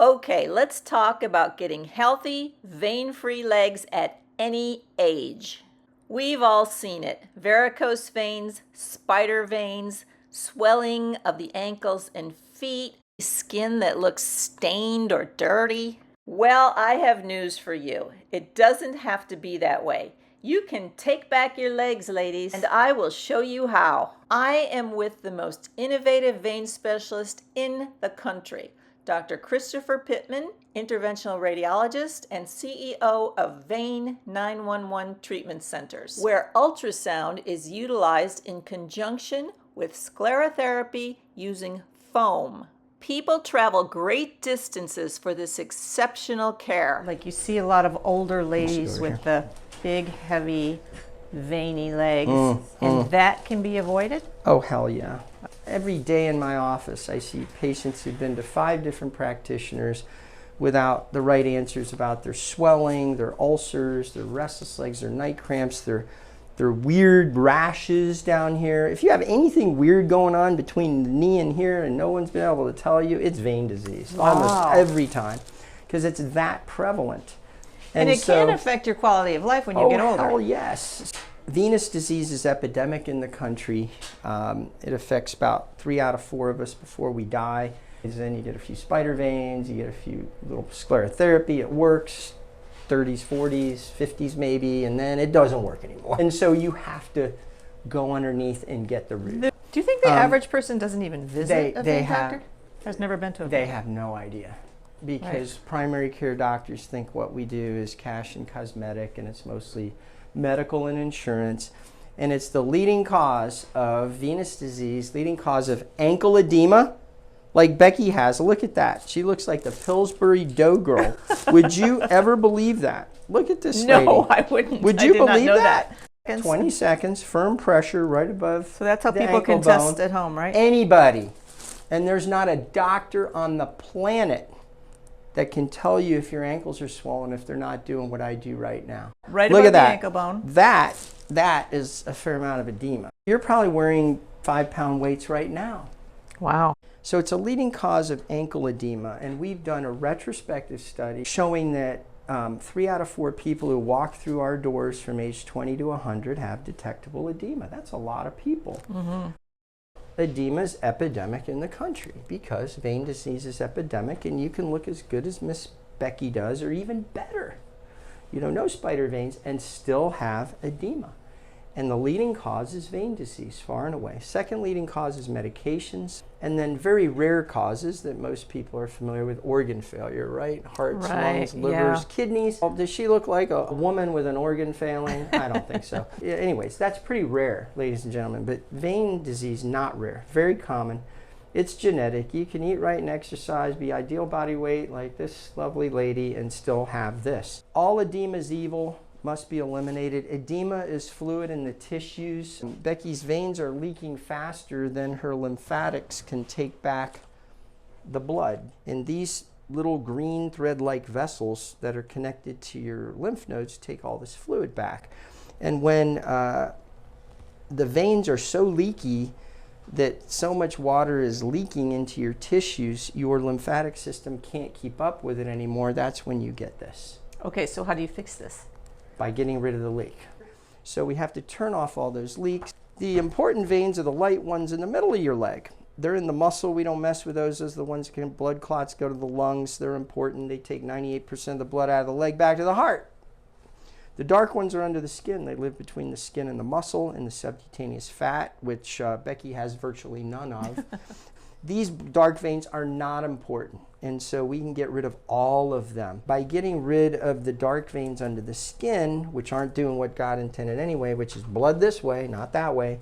Okay, let's talk about getting healthy, vein-free legs at any age. We've all seen it. Varicose veins, spider veins, swelling of the ankles and feet, skin that looks stained or dirty. Well, I have news for you. It doesn't have to be that way. You can take back your legs, ladies, and I will show you how. I am with the most innovative vein specialist in the country, Dr. Christopher Pittman, interventional radiologist and CEO of Vein 911 Treatment Centers, where ultrasound is utilized in conjunction with sclerotherapy using foam. People travel great distances for this exceptional care. Like you see a lot of older ladies with the big, heavy, veiny legs, and that can be avoided? Oh, hell yeah. Every day in my office, I see patients who've been to 5 different practitioners without the right answers about their swelling, their ulcers, their restless legs, their night cramps, their weird rashes down here. If you have anything weird going on between the knee and here and no one's been able to tell you, it's vein disease. Wow. Almost every time, because it's that prevalent. And it can affect your quality of life when you get older. Oh, yes. Venous disease is epidemic in the country. It affects about 3 out of 4 of us before we die. Then you get a few spider veins, you get a few little sclerotherapy, it works, 30s, 40s, 50s maybe, and then it doesn't work anymore. And so you have to go underneath and get the root. Do you think the average person doesn't even visit a vein doctor? Has never been to a vein? They have no idea. Because primary care doctors think what we do is cash and cosmetic, and it's mostly medical and insurance. And it's the leading cause of venous disease, leading cause of ankle edema, like Becky has. Look at that. She looks like the Pillsbury Dough Girl. Would you ever believe that? Look at this lady. No, I wouldn't. Would you believe know that? 20 seconds, firm pressure right above. So that's how people can test at home, right? Anybody. And there's not a doctor on the planet that can tell you if your ankles are swollen if they're not doing what I do right now. Right Look above at the that. ankle bone. That is a fair amount of edema. You're probably wearing 5-pound weights right now. Wow. So it's a leading cause of ankle edema, and we've done a retrospective study showing that 3 out of 4 people who walk through our doors from age 20 to 100 have detectable edema. That's a lot of people. Edema is epidemic in the country because vein disease is epidemic, and you can look as good as Miss Becky does or even better. No spider veins and still have edema. And the leading cause is vein disease, far and away. Second leading cause is medications, and then very rare causes that most people are familiar with, organ failure, right? Hearts, lungs, livers, kidneys. Does she look like a woman with an organ failing? I don't think so. Yeah, anyways, that's pretty rare, ladies and gentlemen, but vein disease, not rare, very common. It's genetic. You can eat right and exercise, be ideal body weight like this lovely lady, and still have this. All edema is evil. Must be eliminated. Edema is fluid in the tissues. Becky's veins are leaking faster than her lymphatics can take back the blood. And these little green thread-like vessels that are connected to your lymph nodes take all this fluid back. And when the veins are so leaky that so much water is leaking into your tissues, your lymphatic system can't keep up with it anymore. That's when you get this. Okay, so how do you fix this? By getting rid of the leak. So we have to turn off all those leaks. The important veins are the light ones in the middle of your leg. They're in the muscle. We don't mess with those. Those are the ones that can blood clots go to the lungs. They're important. They take 98% of the blood out of the leg back to the heart. The dark ones are under the skin. They live between the skin and the muscle and the subcutaneous fat, which Becky has virtually none of. These dark veins are not important, and so we can get rid of all of them. By getting rid of the dark veins under the skin, which aren't doing what God intended anyway, which is blood this way, not that way,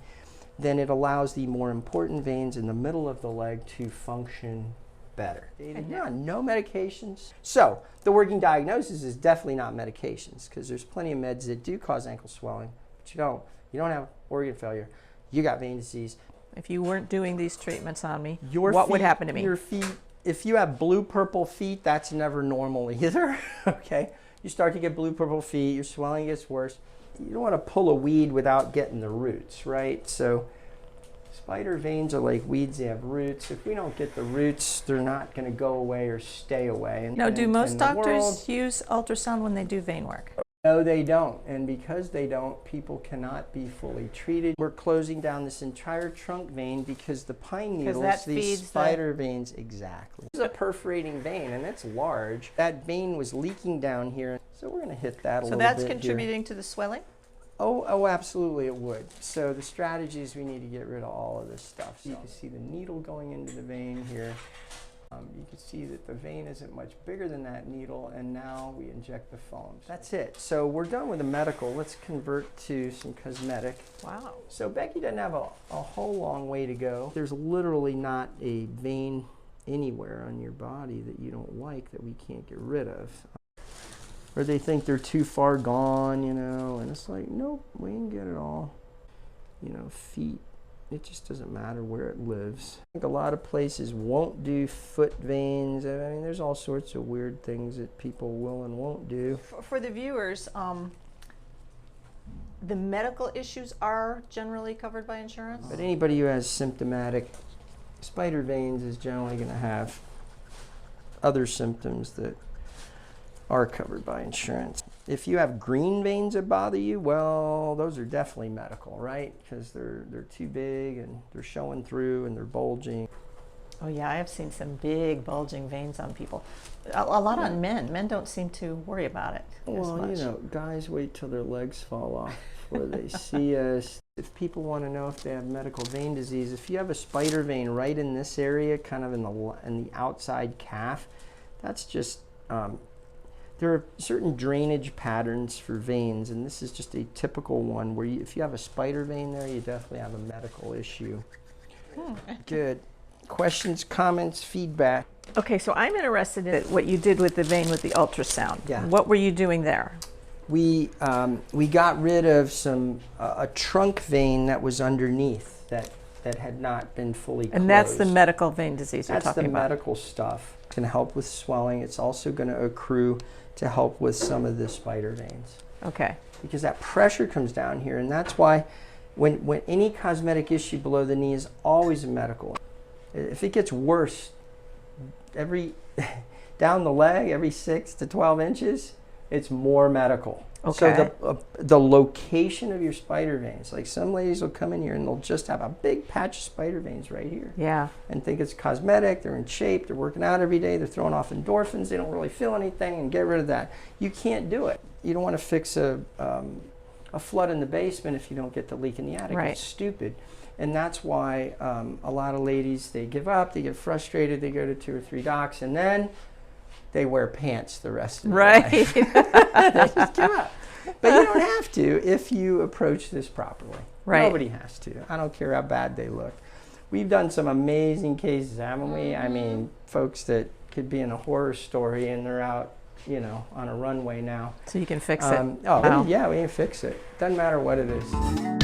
then it allows the more important veins in the middle of the leg to function better. No medications. So the working diagnosis is definitely not medications, because there's plenty of meds that do cause ankle swelling, but you don't have organ failure. You got vein disease. If you weren't doing these treatments on me, what would happen to me? Your feet, if you have blue-purple feet, that's never normal either, okay? You start to get blue-purple feet, your swelling gets worse. You don't want to pull a weed without getting the roots, right? So Spider veins are like weeds, they have roots. If we don't get the roots, they're not going to go away or stay away. And, Now, do most in the doctors world, use ultrasound when they do vein work? no, they don't. And because they don't, people cannot be fully treated. We're closing down this entire trunk vein because the pine needles, that these feeds spider veins, exactly. This is a perforating vein, and it's large. That vein was leaking down here, so we're going to hit that a little bit. So that's contributing to the swelling? Oh, absolutely it would. So the strategy is we need to get rid of all of this stuff. So you can see the needle going into the vein here. You can see that the vein isn't much bigger than that needle, and now we inject the foams. That's it. So we're done with the medical. Let's convert to some cosmetic. Wow. So Becky doesn't have a whole long way to go. There's literally not a vein anywhere on your body that you don't like that we can't get rid of. Or they think they're too far gone, you know, and it's like, nope, we can get it all. You know, feet, it just doesn't matter where it lives. I think a lot of places won't do foot veins. I mean, there's all sorts of weird things that people will and won't do. For the viewers, the medical issues are generally covered by insurance? But anybody who has symptomatic spider veins is generally going to have other symptoms that are covered by insurance. If you have green veins that bother you, well, those are definitely medical, right? Because they're too big and they're showing through and they're bulging. Oh yeah, I have seen some big bulging veins on people. A lot on men. Men don't seem to worry about it as Well, much. you know, guys wait till their legs fall off before they see us. If people want to know if they have medical vein disease, if you have a spider vein right in this area, kind of in the outside calf, that's just there are certain drainage patterns for veins, and this is just a typical one where if you have a spider vein there, you definitely have a medical issue. Good. Questions, comments, feedback? Okay, so I'm interested in what you did with the vein with the ultrasound. Yeah. What were you doing there? We got rid of a trunk vein that was underneath that had not been fully closed. And that's the medical vein disease you're That's talking the about. medical stuff. It's going to help with swelling. It's also going to accrue to help with some of the spider veins. Okay. Because that pressure comes down here, and that's why when any cosmetic issue below the knee is always a medical. If it gets worse, down the leg, every 6 to 12 inches, it's more medical. Okay. So the location of your spider veins, like some ladies will come in here and they'll just have a big patch of spider veins right here. Yeah. And think it's cosmetic, they're in shape, they're working out every day, they're throwing off endorphins, they don't really feel anything, and get rid of that. You can't do it. You don't want to fix a flood in the basement if you don't get the leak in the attic. Right. It's stupid. And that's why a lot of ladies, they give up, they get frustrated, they go to 2 or 3 docs, and then they wear pants the rest of the Right. life. They just give up. But you don't have to if you approach this properly. Right. Nobody has to. I don't care how bad they look. We've done some amazing cases, haven't we? I mean, folks that could be in a horror story and they're out, you know, on a runway now. So you can fix it. Oh, Wow. yeah, we can fix it. Doesn't matter what it is.